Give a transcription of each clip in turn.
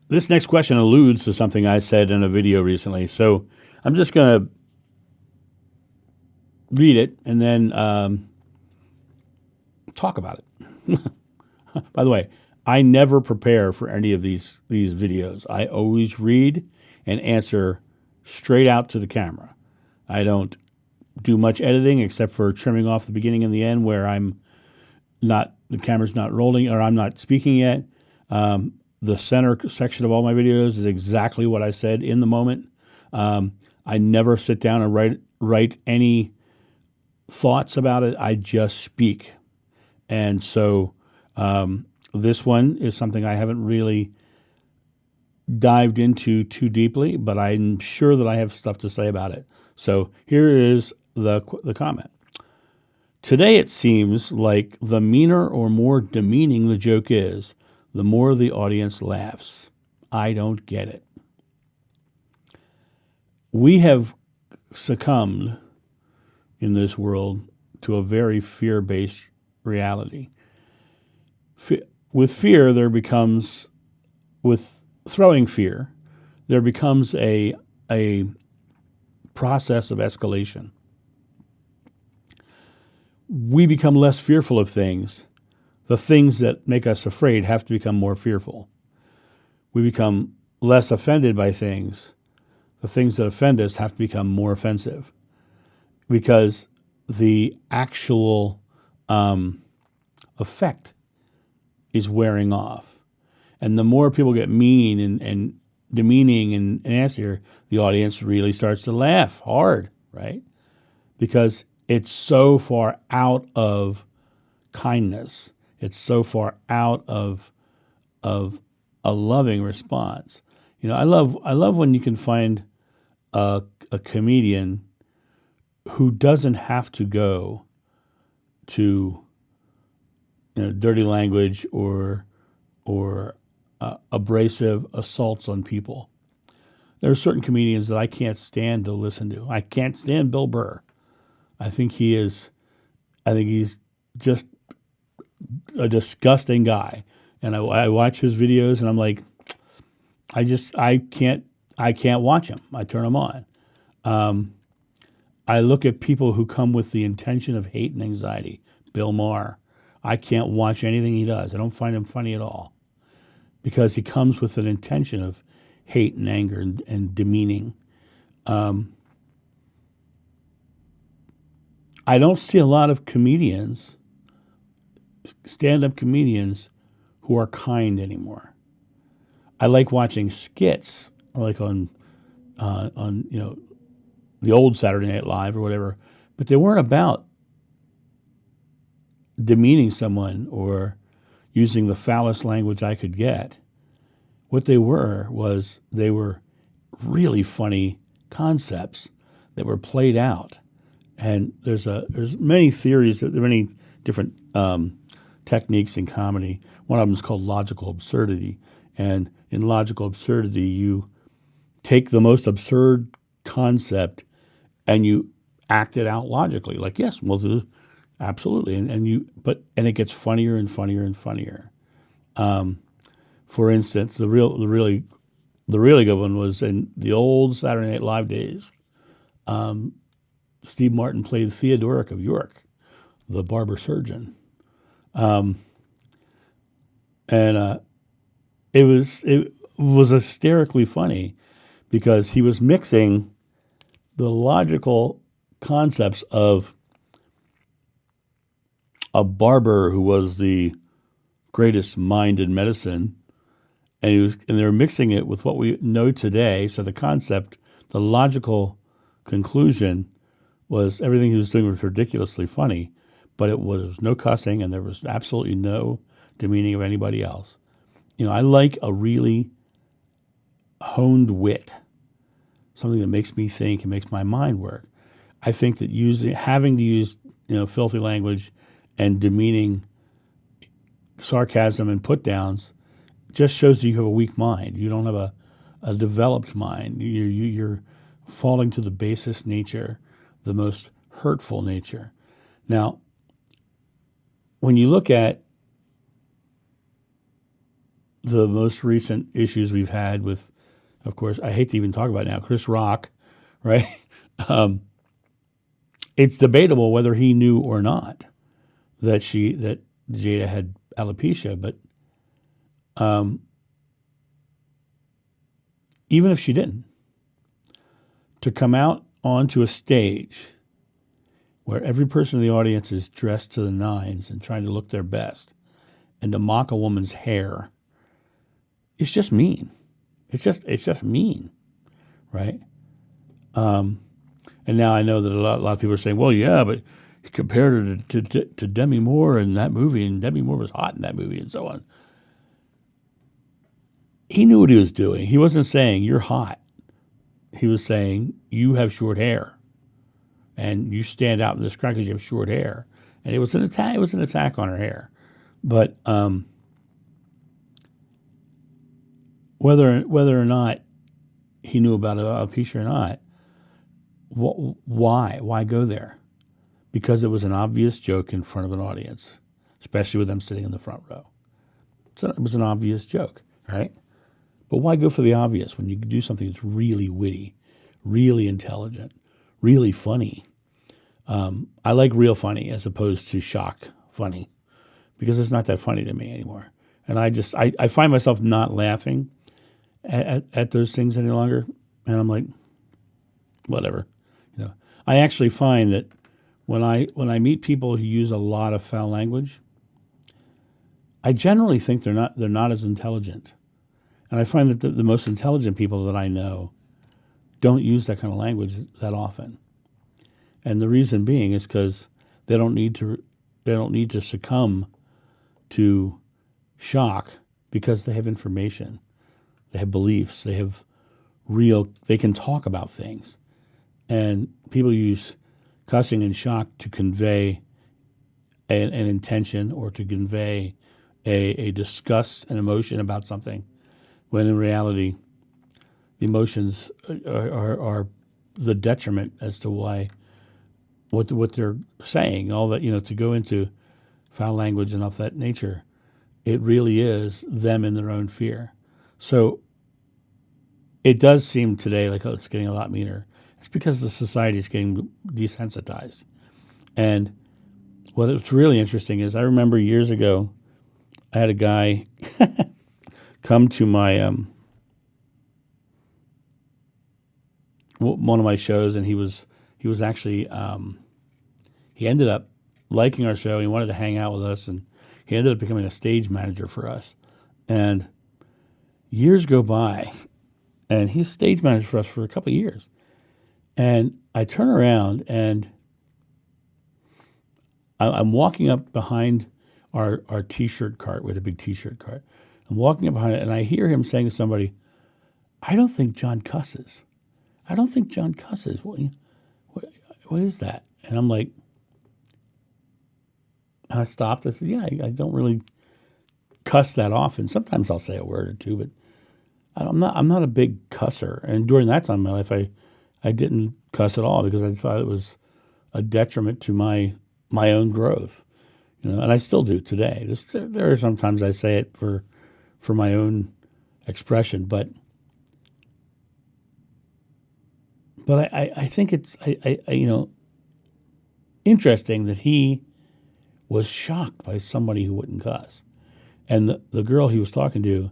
This next question alludes to something I said in a video recently, so I'm just going to read it and then talk about it. By the way, I never prepare for any of these videos. I always read and answer straight out to the camera. I don't do much editing except for trimming off the beginning and the end where the camera's not rolling or I'm not speaking yet. The center section of all my videos is exactly what I said in the moment. I never sit down and write any thoughts about it. I just speak. And so this one is something I haven't really dived into too deeply, but I'm sure that I have stuff to say about it. So here is the comment. Today it seems like the meaner or more demeaning the joke is, the more the audience laughs. I don't get it. We have succumbed in this world to a very fear-based reality. With throwing fear, there becomes a process of escalation. We become less fearful of things. The things that make us afraid have to become more fearful. We become less offended by things. The things that offend us have to become more offensive because the actual effect is wearing off. And the more people get mean and demeaning and nastier, the audience really starts to laugh hard, right? Because it's so far out of kindness. It's so far out of a loving response. You know, I love when you can find a comedian who doesn't have to go to dirty language or abrasive assaults on people. There are certain comedians that I can't stand to listen to. I can't stand Bill Burr. I think he's just a disgusting guy. And I watch his videos and I'm like, I can't watch him. I turn them on. I look at people who come with the intention of hate and anxiety. Bill Maher. I can't watch anything he does. I don't find him funny at all because he comes with an intention of hate and anger and demeaning. I don't see a lot of comedians, stand-up comedians, who are kind anymore. I like watching skits, like on the old Saturday Night Live or whatever, but they weren't about demeaning someone or using the foulest language I could get. What they were really funny concepts that were played out. And there's many theories, there are many different techniques in comedy. One of them is called logical absurdity. And in logical absurdity, you take the most absurd concept and you act it out logically. Like, yes, well, absolutely. And it gets funnier and funnier and funnier. For instance, the really good one was in the old Saturday Night Live days. Steve Martin played Theodoric of York, the barber surgeon. It was hysterically funny because he was mixing the logical concepts of a barber who was the greatest mind in medicine, and they were mixing it with what we know today. So the logical conclusion was everything he was doing was ridiculously funny, but it was no cussing and there was absolutely no demeaning of anybody else. I like a really honed wit, something that makes me think and makes my mind work. I think that having to use filthy language and demeaning sarcasm and put downs just shows that you have a weak mind. You don't have a developed mind. You're falling to the basest nature, the most hurtful nature. Now, when you look at the most recent issues we've had with, of course, I hate to even talk about it now, Chris Rock, right? Um, it's debatable whether he knew or not that Jada had alopecia, but even if she didn't, to come out onto a stage where every person in the audience is dressed to the nines and trying to look their best, and to mock a woman's hair, it's just mean. It's just mean, right? And now I know that a lot of people are saying, well, yeah, but he compared her to Demi Moore in that movie, and Demi Moore was hot in that movie, and so on. He knew what he was doing. He wasn't saying you're hot. He was saying you have short hair, and you stand out in this crowd because you have short hair. And it was an attack. It was an attack on her hair, but whether or not he knew about alopecia or not, why go there? Because it was an obvious joke in front of an audience, especially with them sitting in the front row. So it was an obvious joke, right? But why go for the obvious when you can do something that's really witty, really intelligent, really funny? I like real funny as opposed to shock funny, because it's not that funny to me anymore. And I find myself not laughing at those things any longer. And I'm like, whatever. I actually find that when I meet people who use a lot of foul language, I generally think they're not as intelligent. And I find that the most intelligent people that I know don't use that kind of language that often. And the reason being is because they don't need to succumb to shock, because they have information, they have beliefs, they can talk about things. And people use cussing and shock to convey an intention, or to convey a disgust, an emotion about something, when in reality, the emotions are the detriment as to what they're saying. All that, to go into foul language and of that nature, it really is them in their own fear. So it does seem today like it's getting a lot meaner. It's because the society is getting desensitized. And what's really interesting is, I remember years ago, I had a guy come to my one of my shows, and he was actually he ended up liking our show, and he wanted to hang out with us, and he ended up becoming a stage manager for us. And years go by, and he's stage manager for us for a couple of years. And I turn around, and I'm walking up behind our T-shirt cart. We had a big T-shirt cart. I'm walking up behind it, and I hear him saying to somebody, "I don't think John cusses. I don't think John cusses. What is that?" And I'm like, I stopped. I said, "Yeah, I don't really cuss that often. Sometimes I'll say a word or two, but I'm not a big cusser." And during that time in my life, I didn't cuss at all, because I thought it was a detriment to my own growth, and I still do today. There are sometimes I say it for my own expression, but I think it's interesting that he was shocked by somebody who wouldn't cuss, and the girl he was talking to,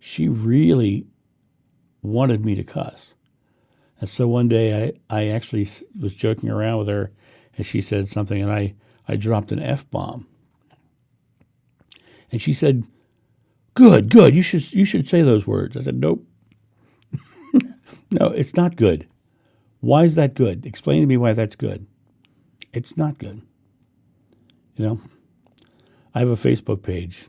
she really wanted me to cuss. And so one day I actually was joking around with her, and she said something, and I dropped an F-bomb. And she said, good, you should say those words. I said, nope. No, it's not good. Why is that good? Explain to me why that's good. It's not good. I have a Facebook page.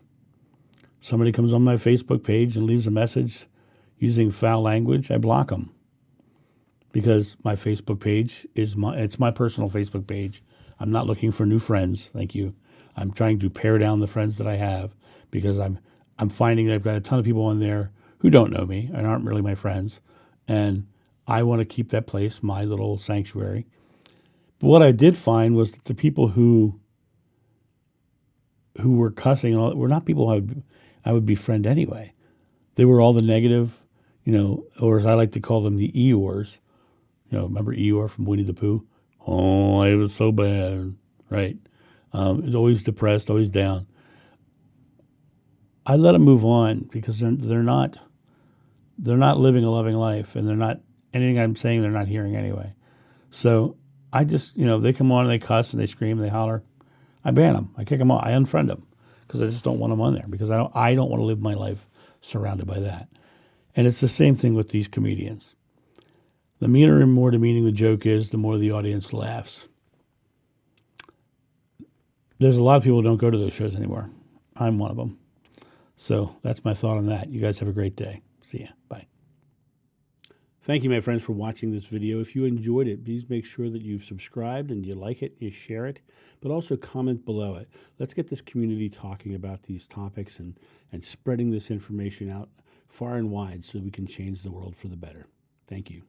Somebody comes on my Facebook page and leaves a message using foul language, I block them. Because my Facebook page it's my personal Facebook page. I'm not looking for new friends, thank you. I'm trying to pare down the friends that I have, because I'm finding that I've got a ton of people on there who don't know me and aren't really my friends, and I want to keep that place my little sanctuary. But what I did find was that the people who were cussing were not people I would befriend anyway. They were all the negative, or as I like to call them, the Eeyores. Remember Eeyore from Winnie the Pooh? Oh, it was so bad, right? It's always depressed, always down. I let them move on because they're not living a loving life, and they're not anything I'm saying they're not hearing anyway. So I just they come on and they cuss and they scream and they holler. I ban them. I kick them off. I unfriend them because I just don't want them on there because I don't want to live my life surrounded by that. And it's the same thing with these comedians. The meaner and more demeaning the joke is, the more the audience laughs. There's a lot of people who don't go to those shows anymore. I'm one of them. So that's my thought on that. You guys have a great day. See ya. Bye. Thank you, my friends, for watching this video. If you enjoyed it, please make sure that you've subscribed and you like it, you share it, but also comment below it. Let's get this community talking about these topics and spreading this information out far and wide so we can change the world for the better. Thank you.